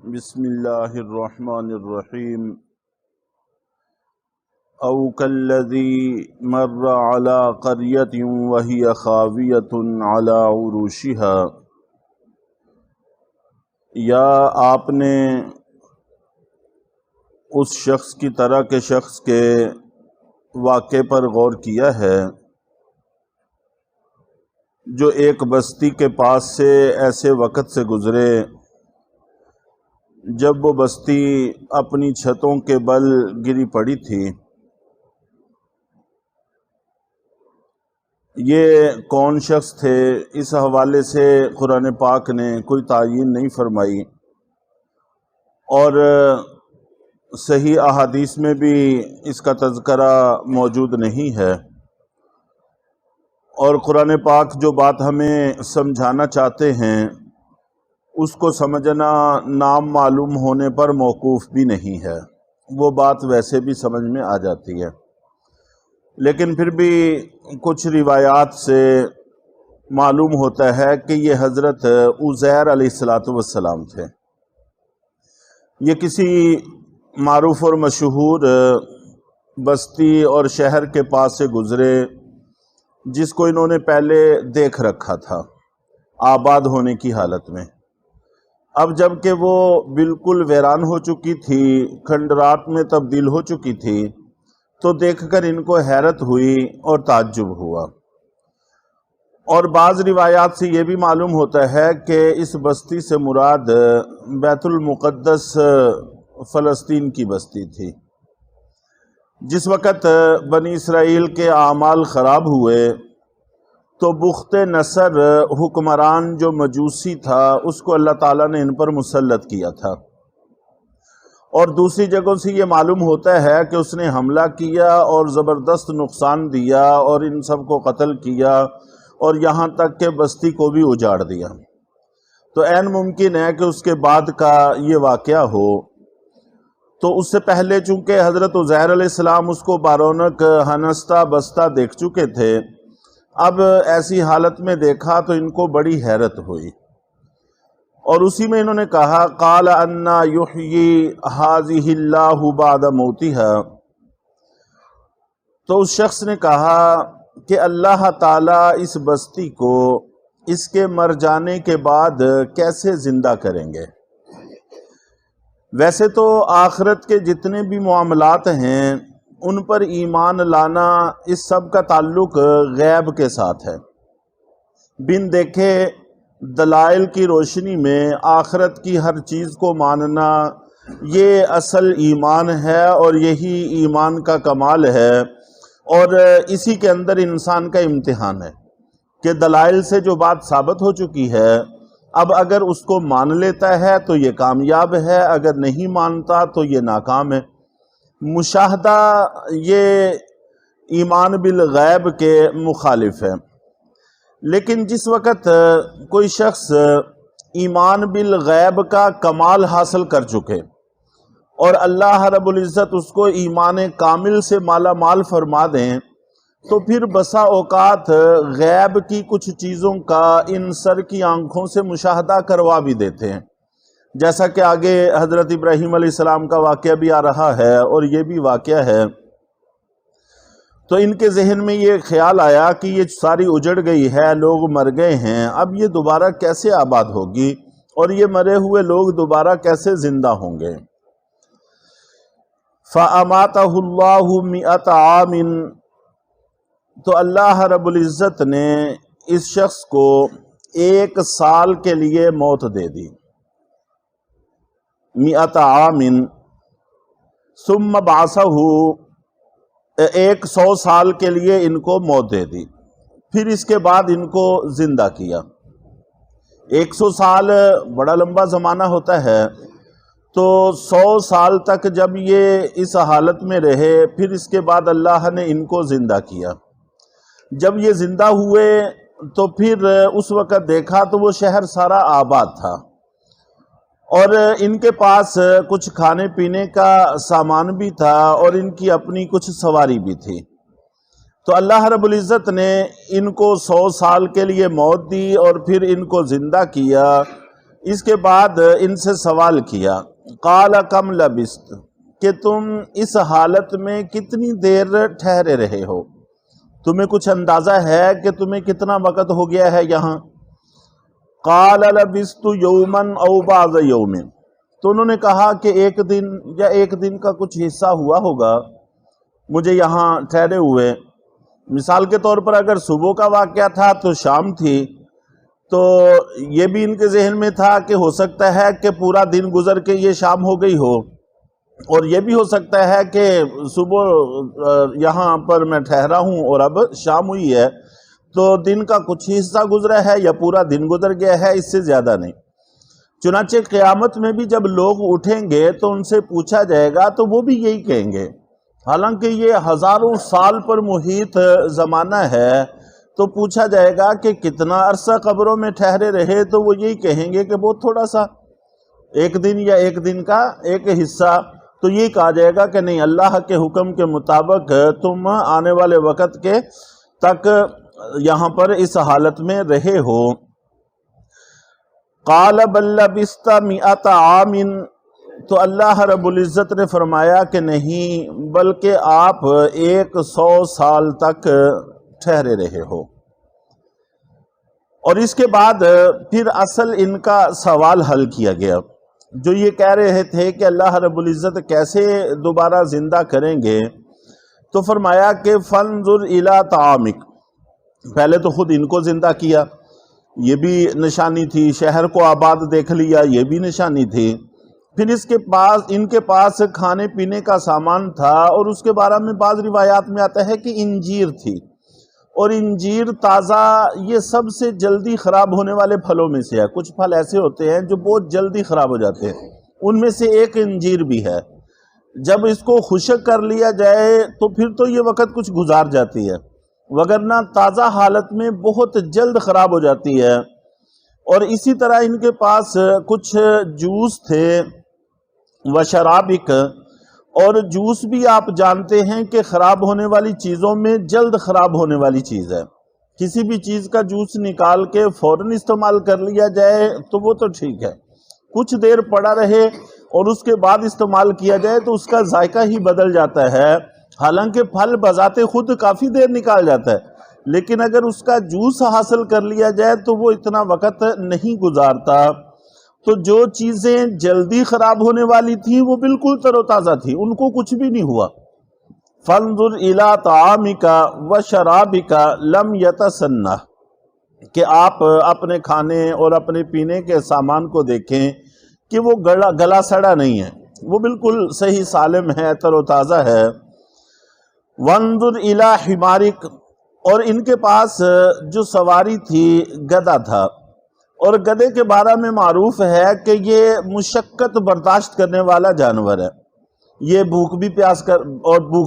بسم اللہ الرحمن الرحیم او کالذی مر علی قریۃ وہی خاویۃ علی عروشها، یا آپ نے اس شخص کی طرح کے شخص کے واقعے پر غور کیا ہے جو ایک بستی کے پاس سے ایسے وقت سے گزرے جب وہ بستی اپنی چھتوں کے بل گری پڑی تھی۔ یہ کون شخص تھے، اس حوالے سے قرآن پاک نے کوئی تعیین نہیں فرمائی، اور صحیح احادیث میں بھی اس کا تذکرہ موجود نہیں ہے، اور قرآن پاک جو بات ہمیں سمجھانا چاہتے ہیں اس کو سمجھنا نام معلوم ہونے پر موقوف بھی نہیں ہے، وہ بات ویسے بھی سمجھ میں آ جاتی ہے، لیکن پھر بھی کچھ روایات سے معلوم ہوتا ہے کہ یہ حضرت عزیر علیہ السلام تھے۔ یہ کسی معروف اور مشہور بستی اور شہر کے پاس سے گزرے جس کو انہوں نے پہلے دیکھ رکھا تھا آباد ہونے کی حالت میں۔ اب جب کہ وہ بالکل ویران ہو چکی تھی، کھنڈرات میں تبدیل ہو چکی تھی، تو دیکھ کر ان کو حیرت ہوئی اور تعجب ہوا۔ اور بعض روایات سے یہ بھی معلوم ہوتا ہے کہ اس بستی سے مراد بیت المقدس فلسطین کی بستی تھی۔ جس وقت بنی اسرائیل کے اعمال خراب ہوئے تو بخت نصر حکمران جو مجوسی تھا اس کو اللہ تعالیٰ نے ان پر مسلط کیا تھا، اور دوسری جگہوں سے یہ معلوم ہوتا ہے کہ اس نے حملہ کیا اور زبردست نقصان دیا اور ان سب کو قتل کیا، اور یہاں تک کہ بستی کو بھی اجاڑ دیا۔ تو عین ممکن ہے کہ اس کے بعد کا یہ واقعہ ہو۔ تو اس سے پہلے چونکہ حضرت عزیر علیہ السلام اس کو بارونق ہنستا بستا دیکھ چکے تھے، اب ایسی حالت میں دیکھا تو ان کو بڑی حیرت ہوئی، اور اسی میں انہوں نے کہا قال انا یحیی ھذہ اللہ بعد موتها۔ تو اس شخص نے کہا کہ اللہ تعالیٰ اس بستی کو اس کے مر جانے کے بعد کیسے زندہ کریں گے؟ ویسے تو آخرت کے جتنے بھی معاملات ہیں ان پر ایمان لانا اس سب کا تعلق غیب کے ساتھ ہے۔ بن دیکھے دلائل کی روشنی میں آخرت کی ہر چیز کو ماننا یہ اصل ایمان ہے، اور یہی ایمان کا کمال ہے، اور اسی کے اندر انسان کا امتحان ہے کہ دلائل سے جو بات ثابت ہو چکی ہے، اب اگر اس کو مان لیتا ہے تو یہ کامیاب ہے، اگر نہیں مانتا تو یہ ناکام ہے۔ مشاہدہ یہ ایمان بالغیب کے مخالف ہے، لیکن جس وقت کوئی شخص ایمان بالغیب کا کمال حاصل کر چکے اور اللہ رب العزت اس کو ایمان کامل سے مالا مال فرما دیں، تو پھر بسا اوقات غیب کی کچھ چیزوں کا ان سر کی آنکھوں سے مشاہدہ کروا بھی دیتے ہیں، جیسا کہ آگے حضرت ابراہیم علیہ السلام کا واقعہ بھی آ رہا ہے، اور یہ بھی واقعہ ہے۔ تو ان کے ذہن میں یہ خیال آیا کہ یہ ساری اجڑ گئی ہے، لوگ مر گئے ہیں، اب یہ دوبارہ کیسے آباد ہوگی، اور یہ مرے ہوئے لوگ دوبارہ کیسے زندہ ہوں گے؟ فَأَمَاتَهُ اللَّهُ مِئَةَ عَامٍ۔ تو اللہ رب العزت نے اس شخص کو 1 سال کے لیے موت دے دی، 100 عام، ثم بعثه 100 سال کے لیے ان کو موت دے دی، پھر اس کے بعد ان کو زندہ کیا۔ 100 سال بڑا لمبا زمانہ ہوتا ہے، تو 100 سال تک جب یہ اس حالت میں رہے، پھر اس کے بعد اللہ نے ان کو زندہ کیا۔ جب یہ زندہ ہوئے تو پھر اس وقت دیکھا تو وہ شہر سارا آباد تھا، اور ان کے پاس کچھ کھانے پینے کا سامان بھی تھا، اور ان کی اپنی کچھ سواری بھی تھی۔ تو اللہ رب العزت نے ان کو 100 سال کے لیے موت دی اور پھر ان کو زندہ کیا، اس کے بعد ان سے سوال کیا، قال کم لبست، کہ تم اس حالت میں کتنی دیر ٹھہرے رہے ہو، تمہیں کچھ اندازہ ہے کہ تمہیں کتنا وقت ہو گیا ہے یہاں؟ قال لبست یوما او بعض یوم، تو انہوں نے کہا کہ ایک دن یا ایک دن کا کچھ حصہ ہوا ہوگا مجھے یہاں ٹھہرے ہوئے۔ مثال کے طور پر اگر صبح کا واقعہ تھا تو شام تھی، تو یہ بھی ان کے ذہن میں تھا کہ ہو سکتا ہے کہ پورا دن گزر کے یہ شام ہو گئی ہو، اور یہ بھی ہو سکتا ہے کہ صبح یہاں پر میں ٹھہرا ہوں اور اب شام ہوئی ہے، تو دن کا کچھ حصہ گزرا ہے یا پورا دن گزر گیا ہے، اس سے زیادہ نہیں۔ چنانچہ قیامت میں بھی جب لوگ اٹھیں گے تو ان سے پوچھا جائے گا تو وہ بھی یہی کہیں گے، حالانکہ یہ ہزاروں سال پر محیط زمانہ ہے، تو پوچھا جائے گا کہ کتنا عرصہ قبروں میں ٹھہرے رہے، تو وہ یہی کہیں گے کہ بہت تھوڑا سا، ایک دن یا ایک دن کا ایک حصہ۔ تو یہ کہا جائے گا کہ نہیں، اللہ کے حکم کے مطابق تم آنے والے وقت کے تک یہاں پر اس حالت میں رہے ہو۔ قال بل لبثت مئۃ عام، تو اللہ رب العزت نے فرمایا کہ نہیں، بلکہ آپ 100 سال تک ٹھہرے رہے ہو۔ اور اس کے بعد پھر اصل ان کا سوال حل کیا گیا، جو یہ کہہ رہے تھے کہ اللہ رب العزت کیسے دوبارہ زندہ کریں گے، تو فرمایا کہ فانظر الی طعامک، پہلے تو خود ان کو زندہ کیا، یہ بھی نشانی تھی، شہر کو آباد دیکھ لیا، یہ بھی نشانی تھی، پھر ان کے پاس کھانے پینے کا سامان تھا، اور اس کے بارے میں بعض روایات میں آتا ہے کہ انجیر تھی، اور انجیر تازہ یہ سب سے جلدی خراب ہونے والے پھلوں میں سے ہے۔ کچھ پھل ایسے ہوتے ہیں جو بہت جلدی خراب ہو جاتے ہیں، ان میں سے ایک انجیر بھی ہے۔ جب اس کو خشک کر لیا جائے تو پھر تو یہ وقت کچھ گزار جاتی ہے، وگرنہ تازہ حالت میں بہت جلد خراب ہو جاتی ہے۔ اور اسی طرح ان کے پاس کچھ جوس تھے وشرابک، اور جوس بھی آپ جانتے ہیں کہ خراب ہونے والی چیزوں میں جلد خراب ہونے والی چیز ہے۔ کسی بھی چیز کا جوس نکال کے فوراً استعمال کر لیا جائے تو وہ تو ٹھیک ہے، کچھ دیر پڑا رہے اور اس کے بعد استعمال کیا جائے تو اس کا ذائقہ ہی بدل جاتا ہے۔ حالانکہ پھل بذات خود کافی دیر نکال جاتا ہے، لیکن اگر اس کا جوس حاصل کر لیا جائے تو وہ اتنا وقت نہیں گزارتا۔ تو جو چیزیں جلدی خراب ہونے والی تھیں وہ بالکل تر و تازہ تھی، ان کو کچھ بھی نہیں ہوا۔ فانظر الی طعامک وشرابک لم یتسنہ، کہ آپ اپنے کھانے اور اپنے پینے کے سامان کو دیکھیں کہ وہ گلا سڑا نہیں ہے، وہ بالکل صحیح سالم ہے، تر و تازہ ہے۔ وانظر الی حمارک، اور ان کے پاس جو سواری تھی گدھا تھا، اور گدھے کے بارے میں معروف ہے کہ یہ مشقت برداشت کرنے والا جانور ہے، یہ بھوک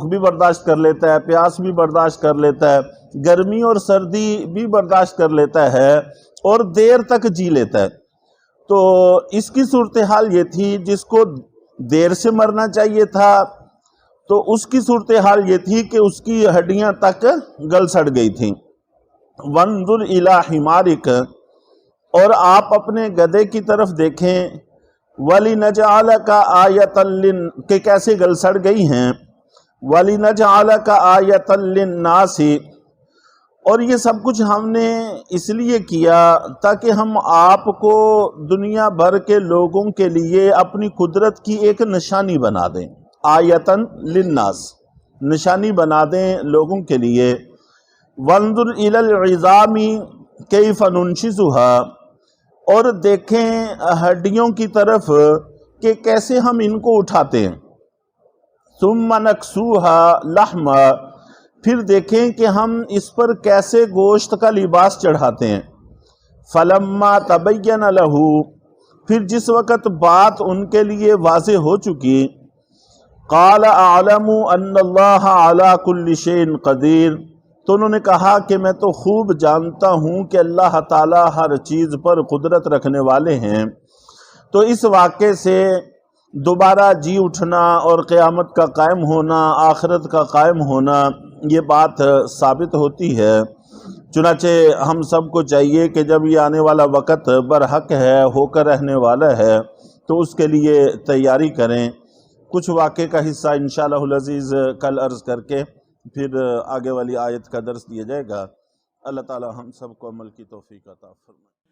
بھی برداشت کر لیتا ہے، پیاس بھی برداشت کر لیتا ہے، گرمی اور سردی بھی برداشت کر لیتا ہے، اور دیر تک جی لیتا ہے۔ تو اس کی صورتحال یہ تھی، جس کو دیر سے مرنا چاہیے تھا تو اس کی صورتحال یہ تھی کہ اس کی ہڈیاں تک گل سڑ گئی تھیں۔ وانظر الی حمارک، اور آپ اپنے گدھے کی طرف دیکھیں، وَلِنَجْعَلَكَ آیَةً کہ کیسے گل سڑ گئی ہیں، وَلِنَجْعَلَكَ آیَةً لِلنَّاسِ، اور یہ سب کچھ ہم نے اس لیے کیا تاکہ ہم آپ کو دنیا بھر کے لوگوں کے لیے اپنی قدرت کی ایک نشانی بنا دیں، آیَةً لِلنَّاس، نشانی بنا دیں لوگوں کے لیے۔ وَانظُرْ إِلَى الْعِظَامِ كَيْفَ نُنشِزُهَا، اور دیکھیں ہڈیوں کی طرف کہ کیسے ہم ان کو اٹھاتے ہیں۔ ثُمَّ نَكْسُوهَا لَحْمًا، پھر دیکھیں کہ ہم اس پر کیسے گوشت کا لباس چڑھاتے ہیں۔ فَلَمَّا تَبَيَّنَ لَهُ، پھر جس وقت بات ان کے لیے واضح ہو چکی، قَالَ أَعْلَمُ أَنَّ اللَّهَ عَلَى كُلِّ شَيْءٍ قَدِيرٌ، تو انہوں نے کہا کہ میں تو خوب جانتا ہوں کہ اللہ تعالیٰ ہر چیز پر قدرت رکھنے والے ہیں۔ تو اس واقعے سے دوبارہ جی اٹھنا اور قیامت کا قائم ہونا، آخرت کا قائم ہونا، یہ بات ثابت ہوتی ہے۔ چنانچہ ہم سب کو چاہیے کہ جب یہ آنے والا وقت برحق ہے، ہو کر رہنے والا ہے، تو اس کے لیے تیاری کریں۔ کچھ واقعے کا حصہ انشاءاللہ العزیز کل عرض کر کے پھر آگے والی آیت کا درس دیا جائے گا۔ اللہ تعالی ہم سب کو عمل کی توفیق عطا فرمائے۔